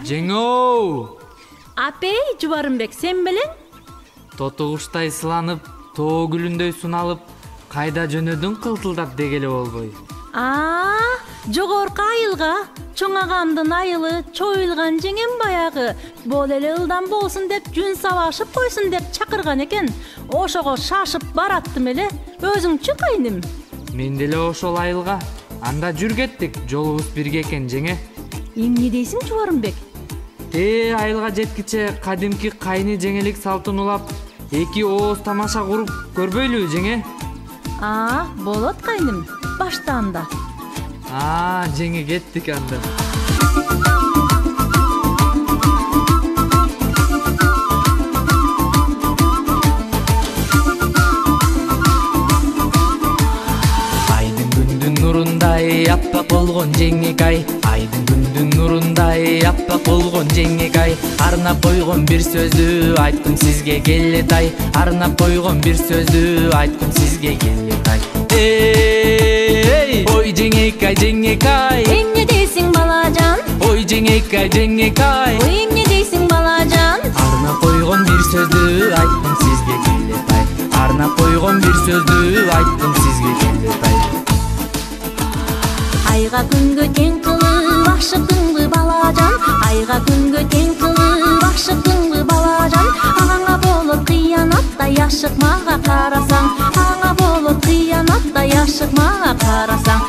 Жеңөө! Апей, Жубарымбек, сен белең? Тотугуштай сыланып, тоо гүлүндөй суналып, кайда жөнөдүң кылтылдап дегеле болбой. Жогорку айылга, чоң агамдын айылы чоюлган жеңем баягы, бол эле ылдам болсун деп жүн сабашып койсун деп чакырган экен. Ошого шашып бараттым эле. Өзүңчү кайным? Мен деле ошол айылга. Анда жүр кеттик, жолубуз бирге экен жеңе. Эмне дейсиң, Жубарымбек? Айылга жеткиче кадимки кайны жеңелик салтын улап, эки ооз тамаша куруп көрбөйлүбү жеңе? Болот кайным. Баштаанда. Жеңе кеттик анда. Айдын күндүн нурундай аппак болгон жеңекай, айдын күндүн нурундай аппак болгон жеңекай, арнап койгон бир сөздү айткым сизге келетай, арнап койгон бир сөздү айткым сизге келетай. Ой жеңекай, жеңекай, Эмне дейсиң балажан? ой жеңекай, жеңекай, Ой эмне дейсиң балажан? арнап койгон бир сөздү айткым сизге келетай, арнап койгон бир сөздү айткым сизге келетай. Айга күнгө тең кылып ашыктыңбы балажан? Айга күнгө тең кылып ашыктыңбы балажан? Аңа болот кыянаттай ашык мага карасаң, аңа болот кыянаттай ашык мага карасаң.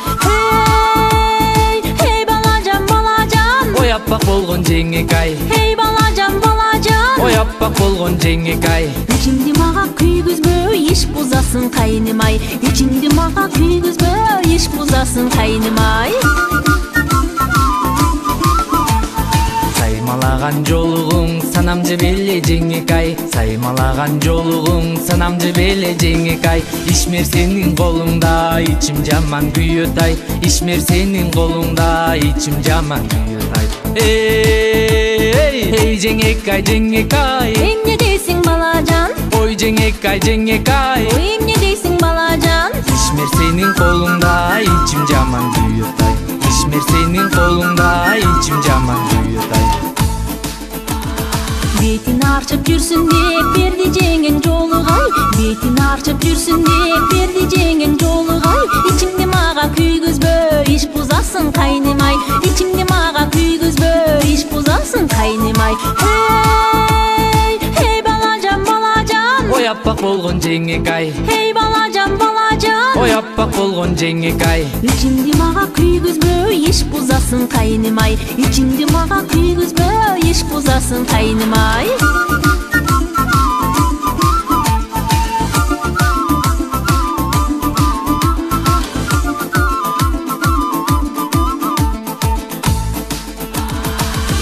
Hey балажан, балажан. Ой аппак болгон жеңекай, Hey балажан, балажан. ой аппак болгон жеңекай, Ичимди мага күйгүзбө, иш бузасың кайнымай. Ичимди мага күйгүзбө, иш бузасың кайнымай. Саймалаган жолугуң санам жебеле жеңекай, саймалаган жолугуң санам жебеле жеңекай, ишмер сенин колуңда ичим жаман күйөтай, ишмер сенин колуңда ичим жаман күйөтай. Эй жеңекай, жеңекай, Эмне дейсиң балажан? ой жеңекай, жеңекай, Ой эмне дейсиң балажан? ишмер сенин колуңда ичим жаман күйөтай, ишмер сенин колуңда ичим жаман күйөтай. Бетин арчып жүрсүн деп берди жеңең жолугай, бетин арчып жүрсүн деп берди жеңең жолугай. Ичимди мага күйгүзбө, иш бузасың кайнымай. Ичимди мага күйгүзбө, иш бузасың кайнымай. Hey балажан, балажан. Ой аппак болгон жеңекай, Hey балажан, балажан. ой аппак болгон жеңекай, Ичимди мага күйгүзбө, иш бузасың кайнымай. Ичимди мага күйгүзбө, иш бузасың кайнымай.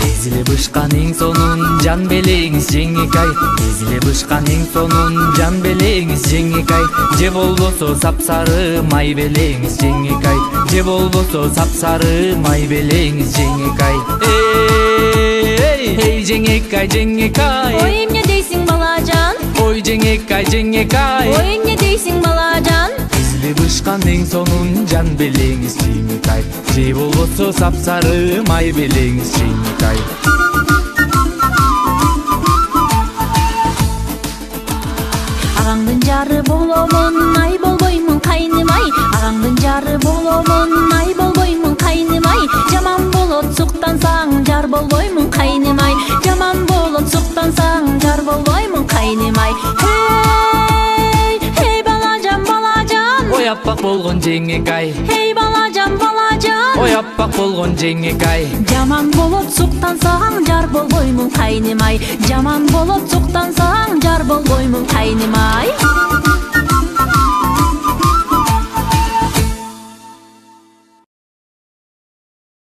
Эзиле бышкан эң сонун жан белеңиз жеңекай, эзиле бышкан эң сонун жан белеңиз жеңекай, же болбосо сапсары май белеңиз жеңекай, же болбосо сапсары май белеңиз жеңекай. Эй жеңекай, жеңекай, Ой эмне дейсиң балажан? ой жеңекай, жеңекай, Ой эмне дейсиң балажан? эзиле бышкан эң сонун жан белеңиз жеңекай, же болбосо сапсары май белеңиз жеңекай. Агаңдын жары боломун, ай болбоймун кайнымай. Агаңдын жары боломун, ай болбоймун кайнымай. Жаман болот суктансаң, жар болбоймун кайнымай. Жаман болот суктансаң, жар болбоймун кайнымай. Hey балажан, балажан. Ой аппак болгон жеңекай, Hey балажан, балажан. ой аппак болгон жеңекай, Жаман болот суктансаң, жар болбоймун кайнымай. Жаман болот суктансаң,